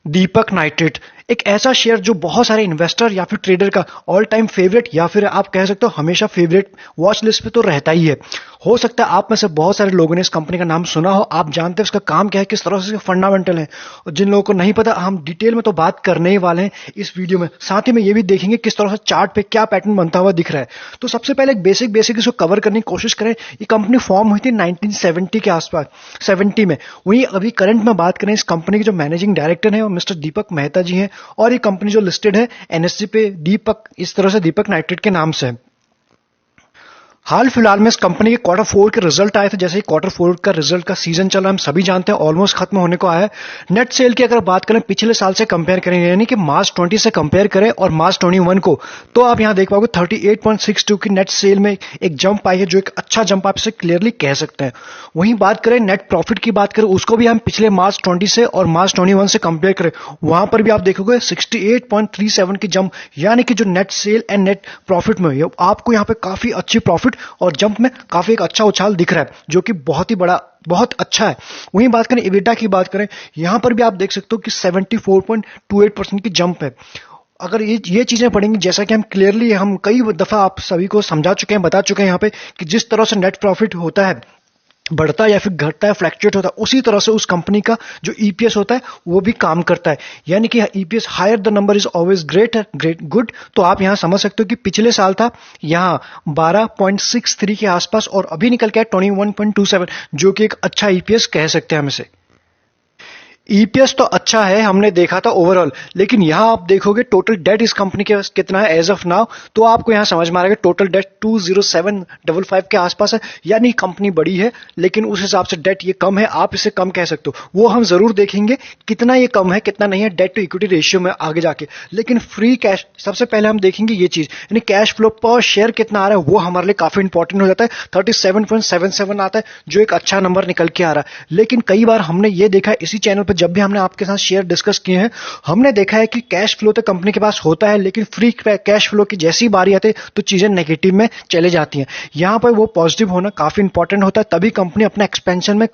दीपक nitrate एक ऐसा share जो बहुत सारे इन्वेस्टर या फिर ट्रेडर का ऑल टाइम फेवरेट या फिर आप कह सकते हो हमेशा फेवरेट वॉच लिस्ट पे तो रहता ही है। हो सकता है आप में से बहुत सारे लोगों ने इस कंपनी का नाम सुना हो, आप जानते हैं इसका काम क्या है, किस तरह से इसके फंडामेंटल है। और जिन लोगों को नहीं पता, हम डिटेल में तो बात करने ही वाले हैं इस वीडियो में। साथ ही में ये भी देखेंगे किस तरह से चार्ट पे क्या पैटर्न बनता हुआ दिख रहा है। तो सबसे पहले एक बेसिक इसको कवर करने की कोशिश करें। ये कंपनी फॉर्म हुई थी 1970 के आसपास, 70 में। वहीं अभी करंट में बात करें, इस कंपनी के जो मैनेजिंग डायरेक्टर हैं वो मिस्टर दीपक मेहता जी हैं, और ये कंपनी जो लिस्टेड है एनएससी पे दीपक, इस तरह से दीपक नाइट्रेट के नाम से है। हाल फिलहाल में इस कंपनी के क्वार्टर 4 के रिजल्ट आए थे। जैसे ही क्वार्टर 4 का रिजल्ट का सीजन चल रहा है, हम सभी जानते हैं ऑलमोस्ट खत्म होने को आया है। नेट सेल की अगर बात करें पिछले साल से कंपेयर करें, यानी कि मार्च 20 से कंपेयर करें और मार्च 21 को, तो आप यहां देख पाओगे 38.62 की नेट सेल में एक जंप आई है, जो एक अच्छा जंप आप इसे क्लियरली कह सकते हैं। वहीं बात करें नेट प्रॉफिट की बात करें, उसको भी हम पिछले मार्च 20 से और मार्च 21 से कंपेयर करें, वहां पर भी आप देखोगे 68.37 की जंप, यानी कि जो net cell and net profit में आपको यहां पे काफी अच्छी प्रॉफिट और जंप में काफी एक अच्छा उछाल दिख रहा है, जो कि बहुत ही बड़ा, बहुत अच्छा है। वहीं बात करें एबिटा की बात करें, यहां पर भी आप देख सकते हो कि 74.28% की जंप है। अगर ये चीजें पढ़ेंगी, जैसा कि हम क्लियरली हम कई दफा आप सभी को समझा चुके हैं, बता चुके हैं यहाँ पे, कि जिस तरह से नेट प्रॉफिट होता है, बढ़ता है या फिर घटता है, फ्लैक्चुएट होता है, उसी तरह से उस कंपनी का जो ईपीएस होता है वो भी काम करता है। यानी कि EPS higher the number is always great good. तो आप यहां समझ सकते हो कि पिछले साल था यहां 12.63 के आसपास, और अभी निकल के 21.27, जो कि एक अच्छा ईपीएस कह सकते हैं हम इसे। ईपीएस तो अच्छा है, हमने देखा था ओवरऑल, लेकिन यहां आप देखोगे टोटल डेट इस कंपनी के पास कितना है एज ऑफ नाउ, तो आपको यहां समझ में आ रहा है टोटल डेट 20755 के आसपास है। यानी कंपनी बड़ी है, लेकिन उस हिसाब से डेट ये कम है, आप इसे कम कह सकते हो। वो हम जरूर देखेंगे कितना ये कम है कितना नहीं है डेट टू इक्विटी रेशियो में आगे जाके। लेकिन फ्री कैश सबसे पहले हम देखेंगे ये चीज, यानी कैश फ्लो पर शेयर कितना आ रहा है, वो हमारे लिए काफी इंपॉर्टेंट हो जाता है। 37.77 आता है, जो एक अच्छा नंबर निकल के आ रहा है। लेकिन कई बार हमने ये देखा है इसी चैनल पर, जब भी हमने आपके साथ शेयर डिस्कस किए हैं, हमने देखा है कि कैश फ्लो तो कंपनी के पास होता है, लेकिन फ्री कैश फ्लो की जैसी बारी आती है तो चीजें नेगेटिव में चले जाती हैं। यहां पर वो पॉजिटिव होना काफी इंपॉर्टेंट होता है, तभी कंपनी अपने एक्सपेंशन में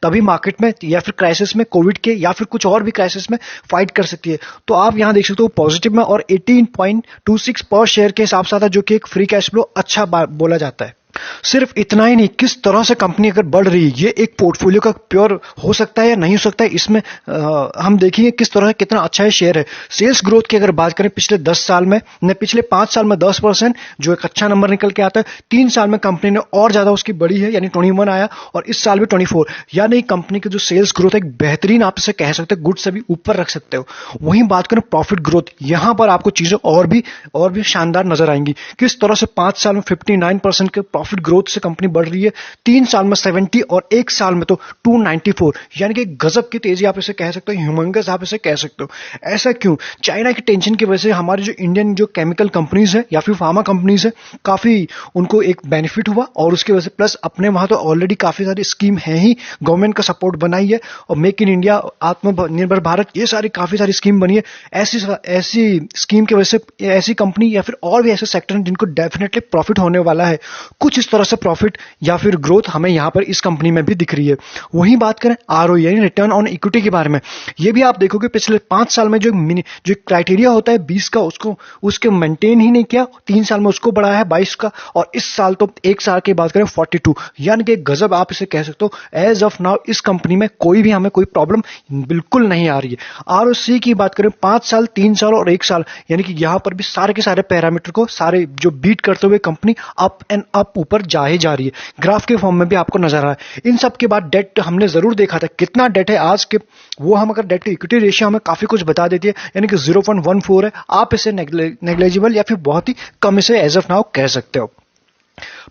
तभी मार्केट में या फिर क्राइसिस में, कोविड के या फिर कुछ और भी क्राइसिस में फाइट कर सकती है। तो आप यहां देख सकते हो पॉजिटिव में, और 18.26 पर शेयर के हिसाब से आता है, जो कि एक फ्री कैश फ्लो अच्छा बोला जाता है। सिर्फ इतना ही नहीं, किस तरह से कंपनी अगर बढ़ रही है, ये एक पोर्टफोलियो का प्योर हो सकता है या नहीं हो सकता है, इसमें हम देखेंगे किस तरह से कितना अच्छा है शेयर है। सेल्स ग्रोथ की अगर बात करें पिछले 10 साल में, पिछले 5 साल में 10%, जो एक अच्छा नंबर निकल के आता है। 3 साल में कंपनी ने और ज्यादा उसकी बढ़ी है, यानी 21 आया, और इस साल भी 24। यानी कंपनी की जो सेल्स ग्रोथ है एक बेहतरीन, आप इसे कह सकते हो गुड से भी ऊपर रख सकते हो। वहीं बात करें प्रॉफिट ग्रोथ, यहां पर आपको चीजें और भी शानदार नजर आएंगी। किस तरह से 5 साल में 59% के प्रॉफिट ग्रोथ से कंपनी बढ़ रही है, 3 साल में 70 और 1 साल में तो 294, यानी कि गजब की तेजी आप इसे कह सकते हो, ह्यूमंगस आप इसे कह सकते हो। ऐसा क्यों? चाइना की टेंशन की वजह से हमारी जो इंडियन जो केमिकल कंपनीज है या फिर फार्मा कंपनीज है, काफी उनको एक बेनिफिट हुआ, और उसकी वजह से प्लस अपने वहां तो ऑलरेडी काफी सारी स्कीम है ही, गवर्नमेंट का सपोर्ट बनाई है, और मेक इन इंडिया, आत्मनिर्भर भारत, ये सारी काफी सारी स्कीम बनी है। ऐसी स्कीम की वजह से ऐसी कंपनी या फिर और भी ऐसे सेक्टर हैं जिनको डेफिनेटली प्रॉफिट होने वाला है। कुछ इस तरह से प्रॉफिट या फिर ग्रोथ हमें यहां पर इस कंपनी में भी दिख रही है। वहीं बात करें आरओई यानी रिटर्न ऑन इक्विटी के बारे में, ये भी आप देखोगे पिछले 5 साल में जो क्राइटेरिया होता है 20 का, उसके मेंटेन ही नहीं किया। 3 साल में उसको बढ़ाया है 22 का, और इस साल तो 1 साल की बात करें 42, यानी कि गजब आप इसे कह सकते हो। एज ऑफ नाउ इस कंपनी में हमें कोई प्रॉब्लम बिल्कुल नहीं आ रही है। आरओसी की बात करें 5 साल, 3 साल और 1 साल, यानी कि यहां पर भी सारे के सारे पैरामीटर को सारे जो बीट करते हुए कंपनी अप एंड अप ऊपर जा रही है। ग्राफ के फॉर्म में भी आपको नजर आ रहा है। इन सब के बाद डेट हमने जरूर देखा था, कितना डेट है आज के, वो हम अगर डेट टू इक्विटी रेशियो हमें काफी कुछ बता देती है, यानी कि 0.14 है। आप इसे नेग्लेजिबल या फिर बहुत ही कम इसे एज ऑफ नाउ कह सकते हो।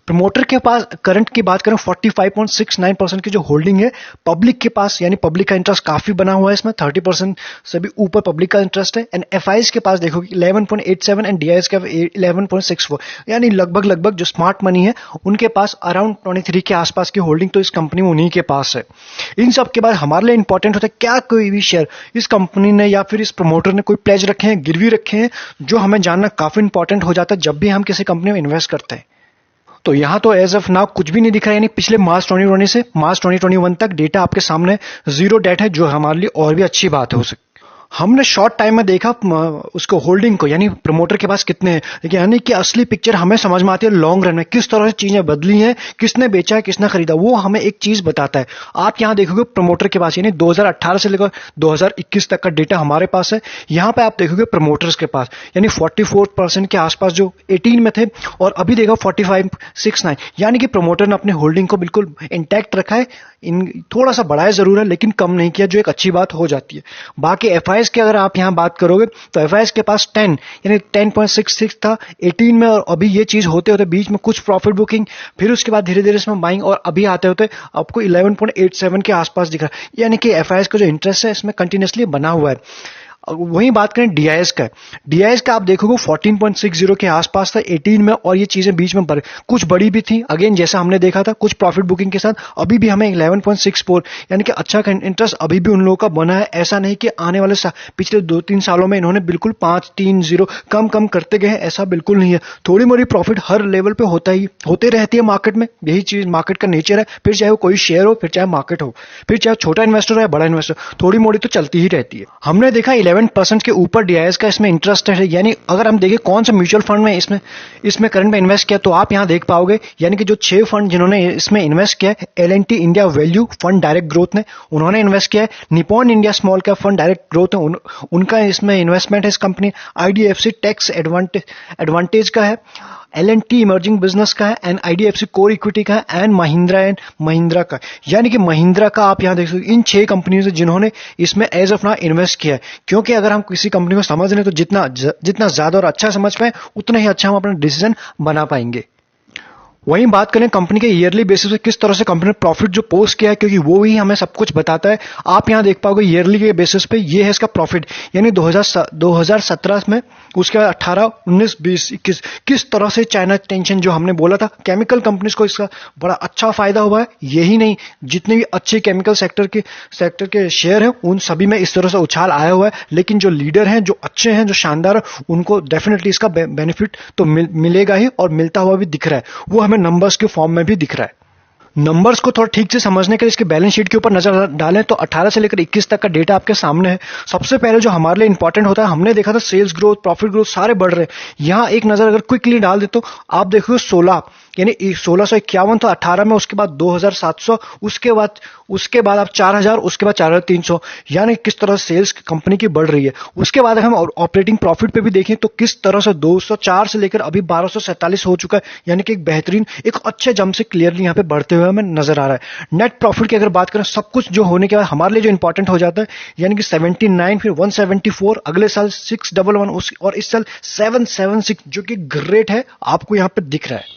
प्रमोटर के पास करंट की बात करें 45.69% की जो होल्डिंग है, पब्लिक के पास, यानी पब्लिक का इंटरेस्ट काफी बना हुआ है इसमें, 30% से भी ऊपर पब्लिक का इंटरेस्ट है। एंड एफआईज के पास देखो 11.87 एंड डीआईएस के 11.64, यानी लगभग जो स्मार्ट मनी है उनके पास अराउंड 23 के आसपास की होल्डिंग तो इस कंपनी में उन्हीं के पास है। इन सब के बाद हमारे लिए इंपॉर्टेंट होता है क्या कोई भी शेयर इस कंपनी ने या फिर इस प्रमोटर ने कोई प्लेज रखे हैं, गिरवी रखे हैं, जो हमें जानना काफी इंपॉर्टेंट हो जाता है जब भी हम किसी कंपनी में इन्वेस्ट करते हैं। तो यहां तो एज ऑफ नाउ कुछ भी नहीं दिख रहा है, यानी पिछले मार्च 2020 से मार्च 2021 तक डेटा आपके सामने जीरो डेट है, जो हमारे लिए और भी अच्छी बात हो सकती। हमने शॉर्ट टाइम में देखा उसको होल्डिंग को, यानी प्रमोटर के पास कितने हैं, लेकिन यानी कि असली पिक्चर हमें समझ में आती है लॉन्ग रन में, किस तरह से चीजें बदली हैं, किसने बेचा है, किसने खरीदा, वो हमें एक चीज बताता है। आप यहां देखोगे प्रमोटर के पास, यानी 2018 से लेकर 2021 तक का डेटा हमारे पास है। यहां पे आप देखोगे प्रमोटर्स के पास, यानी 44% के आसपास जो 18 में थे, और अभी देखो 4569, यानी कि प्रमोटर ने अपने होल्डिंग को बिल्कुल इंटैक्ट रखा है। इन थोड़ा सा बढ़ाया जरूर है, लेकिन कम नहीं किया, जो एक अच्छी बात हो जाती है। बाकी एफआईएस की अगर आप यहां बात करोगे तो एफआईएस के पास 10 यानी 10.66 था 18 में, और अभी ये चीज होते होते बीच में कुछ प्रॉफिट बुकिंग, फिर उसके बाद धीरे धीरे इसमें बाइंग, और अभी आते होते आपको 11.87 के आसपास दिख रहा है, यानी कि एफआईएस का जो इंटरेस्ट है इसमें कंटिन्यूसली बना हुआ है। वहीं बात करें डीआईएस का, डीआईएस का आप देखोगे 14.60 के आसपास था 18 में, और ये चीजें बीच में कुछ बड़ी भी थी, अगेन जैसा हमने देखा था कुछ प्रॉफिट बुकिंग के साथ। अभी भी हमें 11.64 यानी कि अच्छा इंटरेस्ट अभी भी उन लोगों का बना है। ऐसा नहीं कि आने वाले पिछले 2-3 सालों में इन्होंने बिल्कुल 5-3-0 कम कम करते गए हैं, ऐसा बिल्कुल नहीं है। थोड़ी मोड़ी प्रॉफिट हर लेवल पे होते रहती है मार्केट में, यही चीज मार्केट का नेचर है। फिर चाहे वो कोई शेयर हो, फिर चाहे मार्केट हो, फिर चाहे छोटा इन्वेस्टर हो या बड़ा इन्वेस्टर, थोड़ी मोड़ी तो चलती ही रहती है। हमने देखा 11% के ऊपर डीआईएस का इसमें इंटरेस्ट है, यानी अगर हम देखें कौन सा म्यूचुअल फंड में इसमें करंट में इन्वेस्ट किया, तो आप यहां देख पाओगे, यानी कि जो 6 फंड जिन्होंने इसमें इन्वेस्ट किया है, L&T India value fund direct growth ने उन्होंने इन्वेस्ट किया है, Nippon India small cap fund direct growth है उनका इसमें इन्वेस्टमेंट है इस कंपनी, आईडीएफसी टैक्स एडवांटेज का है, एल&टी इमर्जिंग बिजनेस का है, एंड आईडीएफसी कोर इक्विटी का है, एंड महिंद्रा का। यानी कि महिंद्रा का आप यहां देख सकते, इन 6 कंपनियों से जिन्होंने इसमें एज ऑफ नाउ इन्वेस्ट किया है। क्योंकि अगर हम किसी कंपनी को समझ लें तो जितना ज्यादा और अच्छा समझ पाए, उतना ही अच्छा हम अपना डिसीजन बना पाएंगे। वहीं बात करें कंपनी के ईयरली बेसिस पे किस तरह से कंपनी ने प्रॉफिट जो पोस्ट किया है, क्योंकि वो ही हमें सब कुछ बताता है। आप यहां देख पाओगे ईयरली के बेसिस पे ये है इसका प्रॉफिट, यानी 2017 में, उसके बाद 18, 19, 20, 21 किस तरह से चाइना टेंशन जो हमने बोला था, केमिकल कंपनीज को इसका बड़ा अच्छा फायदा हुआ है। यही नहीं, जितने भी अच्छे केमिकल सेक्टर के शेयर हैं उन सभी में इस तरह से उछाल आया हुआ है। लेकिन जो लीडर हैं, जो अच्छे हैं, जो शानदार है, उनको डेफिनेटली इसका बेनिफिट तो मिलेगा ही, और मिलता हुआ भी दिख रहा है। वो हमें नंबर्स के फॉर्म में भी दिख रहा है। नंबर्स को थोड़ा ठीक से समझने के लिए इसके बैलेंस शीट के ऊपर नजर डालें तो 18 से लेकर 21 तक का डेटा आपके सामने है। सबसे पहले जो हमारे लिए इंपॉर्टेंट होता है, हमने देखा था सेल्स ग्रोथ, प्रॉफिट ग्रोथ सारे बढ़ रहे हैं। यहां एक नजर अगर क्विकली डाल दे तो आप देखोगे 16 यानी 1651 था 18 में, उसके बाद 2700, उसके बाद आप 4000, उसके बाद 4300, यानी किस तरह सेल्स कंपनी की बढ़ रही है। उसके बाद हम ऑपरेटिंग प्रॉफिट पे भी देखें तो किस तरह से 204 से लेकर अभी 1247 हो चुका है, यानी कि एक बेहतरीन, एक अच्छे जंप से क्लियरली यहां पे बढ़ते हुए हमें नजर आ रहा है। नेट प्रॉफिट की अगर बात करें, सब कुछ जो होने के बाद हमारे लिए जो इंपॉर्टेंट हो जाता है, यानी कि 79, फिर 174, अगले साल 611, और इस साल 776, जो कि ग्रेट है, आपको यहां पे दिख रहा है।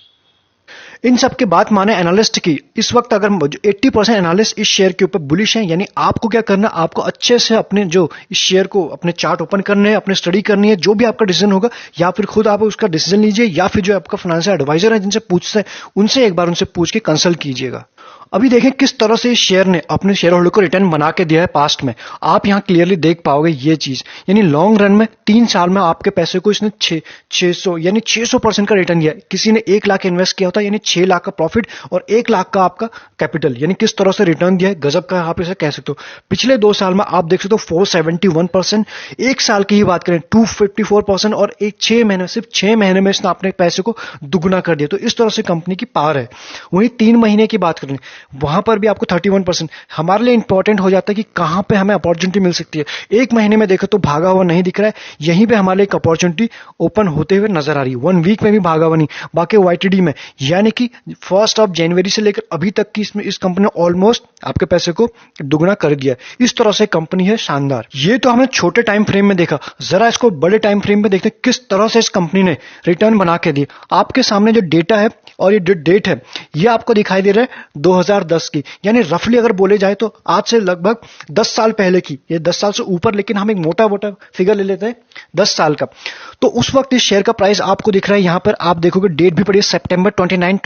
इन सब की बात माने एनालिस्ट की, इस वक्त अगर 80% एनालिस्ट इस शेयर के ऊपर बुलिश हैं, यानी आपको क्या करना, आपको अच्छे से अपने जो इस शेयर को अपने चार्ट ओपन करने हैं, अपने स्टडी करनी है, जो भी आपका डिसीजन होगा, या फिर खुद आप उसका डिसीजन लीजिए, या फिर जो आपका फाइनेंशियल एडवाइजर है जिनसे पूछते हैं, उनसे एक बार उनसे पूछ के कंसल्ट कीजिएगा। अभी देखें किस तरह से इस शेयर ने अपने शेयर होल्डर को रिटर्न बना के दिया है पास्ट में। आप यहां क्लियरली देख पाओगे ये चीज, यानी लॉन्ग रन में 3 साल में आपके पैसे को इसने 600 यानी 600% का रिटर्न दिया। किसी ने 1 लाख इन्वेस्ट किया होता, यानी 6 लाख का प्रॉफिट और 1 लाख का आपका कैपिटल, यानी किस तरह से रिटर्न दिया है, गजब का आप इसे कह सकते हो। पिछले 2 साल में आप देख सकते हो 471%, 1 साल की ही बात करें 254%, और सिर्फ 6 महीने में इसने अपने पैसे को दुगुना कर दिया। तो इस तरह से कंपनी की पावर है। वहीं 3 महीने की बात करें, वहां पर भी आपको 31%। हमारे लिए इंपॉर्टेंट हो जाता है कि कहां पे हमें अपॉर्चुनिटी मिल सकती है। 1 महीने में देखो तो भागा हुआ नहीं दिख रहा है, यहीं पे हमारे लिए एक अपॉर्चुनिटी ओपन होते हुए नजर आ रही है। 1 वीक में भी भागा हुआ नहीं, बाकी वाईटीडी में, यानी कि 1 जनवरी से लेकर अभी तक की इस कंपनी ने ऑलमोस्ट आपके पैसे को दुगुना कर दिया। इस तरह से कंपनी है शानदार। ये तो हमने छोटे टाइम फ्रेम में देखा, जरा इसको बड़े टाइम फ्रेम में देखते हैं किस तरह से इस कंपनी ने रिटर्न बना के दिया। आपके सामने जो डेटा है और ये डेट है, ये आपको दिखाई दे रहा है 2010 की, यानी रफली अगर बोले जाए तो आज से लगभग 10 साल पहले की, ये 10 साल से ऊपर, लेकिन हम एक मोटा फिगर ले लेते हैं 10 साल का। तो उस वक्त इस शेयर का प्राइस आपको दिख रहा है, यहां पर आप देखोगे डेट भी पड़ी है, सितंबर 29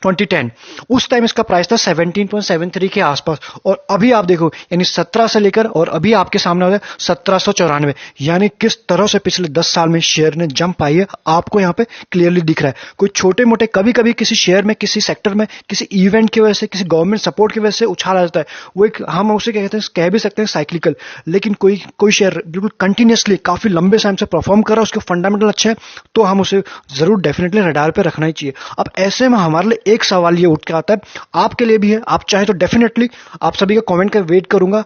2010 उस टाइम इसका प्राइस था 17.73 के आसपास, और अभी आप देखो यानी 17 से लेकर और अभी आपके सामने हो गया 1794, यानी किस तरह से पिछले 10 साल में शेयर ने जंप आई है आपको यहाँ पे क्लियरली दिख रहा है। कोई छोटे मोटे कभी कभी किसी शेयर में, किसी सेक्टर में, किसी इवेंट की वजह से, किसी गवर्नमेंट सपोर्ट की वजह से उछाल आ जाता है, वो एक हम उसे क्या कहते हैं, कह भी सकते हैं साइक्लिकल, लेकिन कोई कोई शेयर बिल्कुल कंटिन्यूसली काफी लंबे टाइम से परफॉर्म कर रहा है, उसके फंडामेंटल अच्छे हैं, तो हम उसे जरूर डेफिनेटली रडार पे रखना ही चाहिए। अब ऐसे में हमारे लिए एक सवाल ये उठ के आता है, आपके लिए भी है, आप चाहे तो डेफिनेटली आप सभी का कमेंट का वेट करूंगा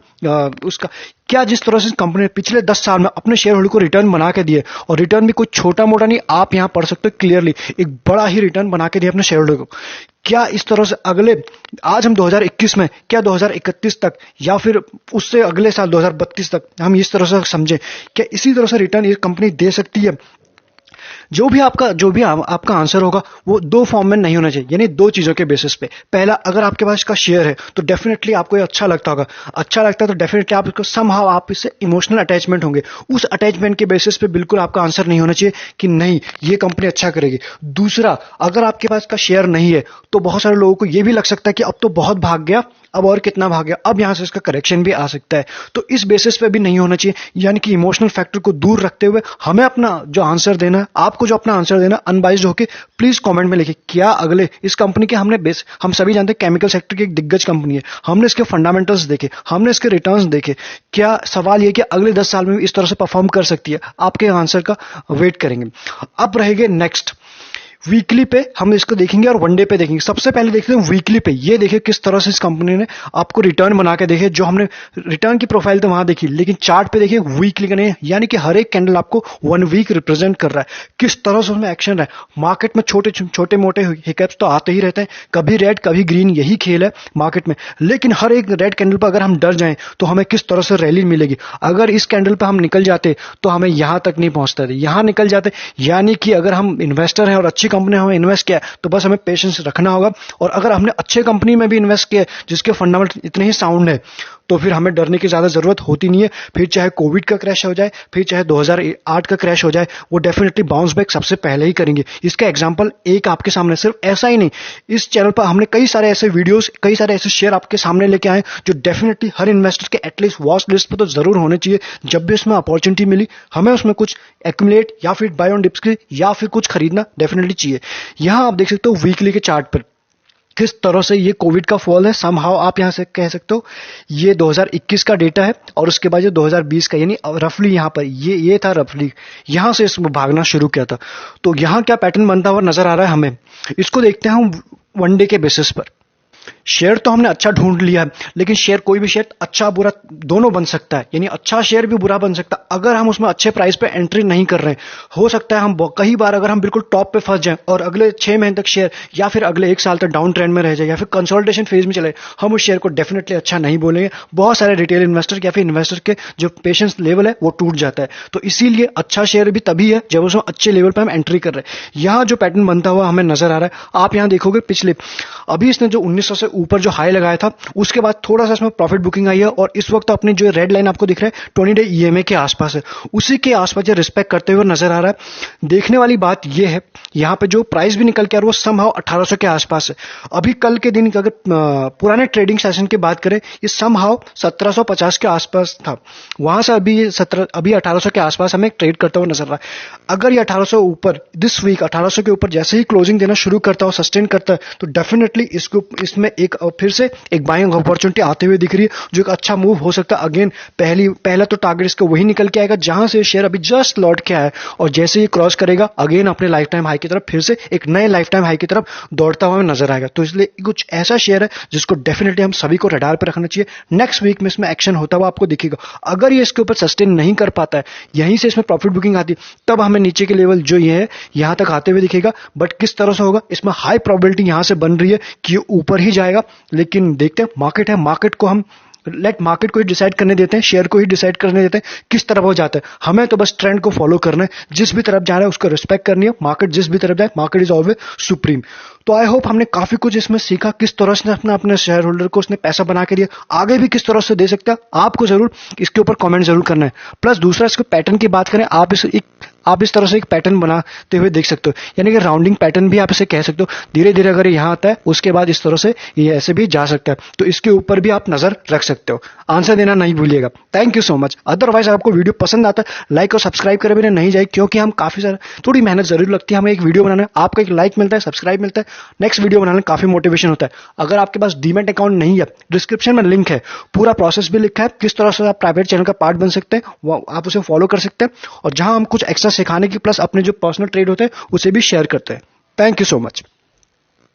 उसका, क्या जिस तरह से कंपनी ने पिछले 10 साल में अपने शेयर होल्डर को रिटर्न बना के दिए, और रिटर्न भी कोई छोटा मोटा नहीं, आप यहां पढ़ सकते हो क्लियरली, एक बड़ा ही रिटर्न बना के दिया अपने शेयर होल्डर को, क्या इस तरह से अगले, आज हम 2021 में, क्या 2031 तक या फिर उससे अगले साल 2032 तक हम इस तरह से समझें, क्या इसी तरह से रिटर्न ये कंपनी दे सकती है? जो भी आपका आंसर होगा वो दो फॉर्म में नहीं होना चाहिए, यानी दो चीजों के बेसिस पे। पहला, अगर आपके पास इसका शेयर है तो डेफिनेटली आपको ये अच्छा लगता होगा, अच्छा लगता है तो डेफिनेटली आप इसको समहाउ आप इससे इमोशनल अटैचमेंट होंगे, उस अटैचमेंट के बेसिस पे बिल्कुल आपका आंसर नहीं होना चाहिए कि नहीं ये कंपनी अच्छा करेगी। दूसरा, अगर आपके पास इसका शेयर नहीं है तो बहुत सारे लोगों को ये भी लग सकता है कि अब तो बहुत भाग गया, अब और कितना भाग गया, अब यहां से इसका करेक्शन भी आ सकता है, तो इस बेसिस पे भी नहीं होना चाहिए। यानी कि इमोशनल फैक्टर को दूर रखते हुए हमें अपना जो आंसर देना है, आपको जो अपना आंसर देना, अनबाइज्ड होकर प्लीज कमेंट में लिखिए, क्या अगले इस कंपनी के हम सभी जानते हैं केमिकल सेक्टर की एक दिग्गज कंपनी है, हमने इसके फंडामेंटल्स देखे, हमने इसके रिटर्न्स देखे, क्या सवाल ये कि अगले 10 साल में भी इस तरह से परफॉर्म कर सकती है? आपके आंसर का वेट करेंगे। अब रहेंगे नेक्स्ट वीकली पे, हम इसको देखेंगे और वनडे पे देखेंगे। सबसे पहले देखते हैं वीकली पे, ये देखिए किस तरह से इस कंपनी ने आपको रिटर्न बना के देखे, जो हमने रिटर्न की प्रोफाइल तो वहां देखी, लेकिन चार्ट पे देखिए वीकली का नहीं, यानी कि हर एक कैंडल आपको 1 वीक रिप्रेजेंट कर रहा है, किस तरह से उसमें एक्शन है। मार्केट में छोटे मोटे हिकअप्स तो आते ही रहते हैं, कभी रेड कभी ग्रीन, यही खेल है मार्केट में, लेकिन हर एक रेड कैंडल पर अगर हम डर जाएं तो हमें किस तरह से रैली मिलेगी। अगर इस कैंडल पर हम निकल जाते तो हमें यहां तक नहीं पहुंचते थे, यहां निकल जाते, यानी कि अगर हम इन्वेस्टर हैं और अच्छी कंपनी हमें इन्वेस्ट किया तो बस हमें पेशेंस रखना होगा, और अगर हमने अच्छे कंपनी में भी इन्वेस्ट किया जिसके फंडामेंटल इतने ही साउंड है तो फिर हमें डरने की ज्यादा जरूरत होती नहीं है। फिर चाहे कोविड का क्रैश हो जाए, फिर चाहे 2008 का क्रैश हो जाए, वो डेफिनेटली बाउंस बैक सबसे पहले ही करेंगे। इसका एग्जांपल एक आपके सामने, सिर्फ ऐसा ही नहीं, इस चैनल पर हमने कई सारे ऐसे वीडियोस, कई सारे ऐसे शेयर आपके सामने लेके आए जो डेफिनेटली हर इन्वेस्टर के एटलीस्ट वॉच लिस्ट पर तो जरूर होने चाहिए। जब भी उसमें अपॉर्चुनिटी मिली हमें उसमें कुछ एक्यूमुलेट या फिर बाय ऑन डिप्स की या फिर कुछ खरीदना डेफिनेटली चाहिए। यहां आप देख सकते हो वीकली के चार्ट पर किस तरह से ये कोविड का फॉल है, समहाउ आप यहां से कह सकते हो ये 2021 का डेटा है, और उसके बाद ये 2020 का, यानी रफली यहां पर ये था, रफली यहां से इसमें भागना शुरू किया था। तो यहां क्या पैटर्न बनता हुआ नजर आ रहा है हमें, इसको देखते हैं हम वनडे के बेसिस पर। शेयर तो हमने अच्छा ढूंढ लिया है, लेकिन शेयर, कोई भी शेयर अच्छा बुरा दोनों बन सकता है, यानी अच्छा शेयर भी बुरा बन सकता है अगर हम उसमें अच्छे प्राइस पे एंट्री नहीं कर रहे हैं। हो सकता है हम कई बार अगर हम बिल्कुल टॉप पे फंस जाएं और अगले 6 महीने तक शेयर या फिर अगले 1 साल तक डाउन ट्रेंड में रह जाए या फिर कंसोलिडेशन फेज में चले, हम उस शेयर को डेफिनेटली अच्छा नहीं बोलेंगे। बहुत सारे रिटेल इन्वेस्टर या फिर इन्वेस्टर के जो पेशेंस लेवल है वो टूट जाता है। तो इसीलिए अच्छा शेयर भी तभी है जब उसमें अच्छे लेवल पर हम एंट्री कर रहे हैं। यहां जो पैटर्न बनता हुआ हमें नजर आ रहा है, आप यहां देखोगे पिछले, अभी इसने जो 1900 से ऊपर जो हाई लगाया था उसके बाद थोड़ा सा इसमें प्रॉफिट बुकिंग आई है, और इस वक्त अपनी जो रेड लाइन आपको दिख रहा है 20 डे ईएमए के आसपास है, उसी के आसपास ये रिस्पेक्ट करते हुए नजर आ रहा है। देखने वाली बात यह है यहां पे जो प्राइस भी निकल के आ रहा है वो समहाउ 1800 के आसपास है। अभी कल के दिन अगर पुराने ट्रेडिंग सेशन की बात करें, ये समहाउ 1750 के आसपास था, वहां से अभी 1800 के आसपास हमें ट्रेड करता हुआ नजर रहा है। अगर ये 1800 ऊपर दिस वीक 1800 के ऊपर जैसे ही क्लोजिंग देना शुरू करता हो, सस्टेन करता है, तो डेफिनेटली इसमें एक फिर से एक बाइंग अपॉर्चुनिटी आते हुए दिख रही है, जो एक अच्छा मूव हो सकता है। अगेन पहला तो टारगेट इसका वही निकल के आएगा जहां से शेयर अभी जस्ट लौट के आया है, और जैसे ही क्रॉस करेगा अगेन अपने लाइफ टाइम हाई की तरफ, फिर से एक नए लाइफ टाइम हाई की तरफ दौड़ता हुआ नजर आएगा। तो इसलिए कुछ ऐसा शेयर है जिसको डेफिनेटली हम सभी को रडार पर रखना चाहिए। नेक्स्ट वीक में इसमें एक्शन होता हुआ आपको दिखेगा। अगर ये इसके ऊपर सस्टेन नहीं कर पाता है, यहीं से इसमें प्रॉफिट बुकिंग आती है, तब हमें नीचे के लेवल जो ये है यहां तक आते हुए दिखेगा। बट किस तरह से होगा, इसमें हाई प्रोबेबिलिटी यहां से बन रही है कि ये ऊपर ही जाएगा, लेकिन देखते हैं, मार्केट है, मार्केट को हम मार्केट को ही डिसाइड करने देते हैं, शेयर को ही डिसाइड करने देते हैं किस तरफ वो जाता है। हमें तो बस ट्रेंड को फॉलो करना है, जिस भी तरफ जा रहा है उसको रिस्पेक्ट करनी है। मार्केट जिस भी तरफ जाए, मार्केट इज ऑलवेज सुप्रीम। तो आई होप हमने काफी कुछ इसमें सीखा, किस तरह से अपना अपने शेयर होल्डर को उसने पैसा बना के दिया, आगे भी किस तरह से दे सकता है। आपको जरूर इसके ऊपर कमेंट जरूर करना है। प्लस दूसरा, इसके पैटर्न की बात करें, आप इस तरह से एक पैटर्न बनाते हुए देख सकते हो, यानी कि राउंडिंग पैटर्न भी आप इसे कह सकते हो। धीरे धीरे अगर यहाँ आता है उसके बाद इस तरह से ये ऐसे भी जा सकता है, तो इसके ऊपर भी आप नजर रख सकते हो। आंसर देना नहीं भूलिएगा। Thank you so much. Otherwise आपको वीडियो पसंद आता है, लाइक और सब्सक्राइब करे बिना नहीं जाए, क्योंकि हम काफी सारा थोड़ी मेहनत जरूर लगती है हमें एक वीडियो बनाने में। आपका एक लाइक मिलता है, सब्सक्राइब मिलता है, नेक्स्ट वीडियो बनाने में काफी मोटिवेशन होता है। अगर आपके पास डीमैट अकाउंट नहीं है, डिस्क्रिप्शन में लिंक है, पूरा प्रोसेस भी लिखा है किस तरह से आप प्राइवेट चैनल का पार्ट बन सकते हैं, वो आप उसे फॉलो कर सकते हैं। और जहां हम कुछ एक्स्ट्रा सिखाने की प्लस अपने जो पर्सनल ट्रेड होते हैं उसे भी शेयर करते हैं। Thank you so much.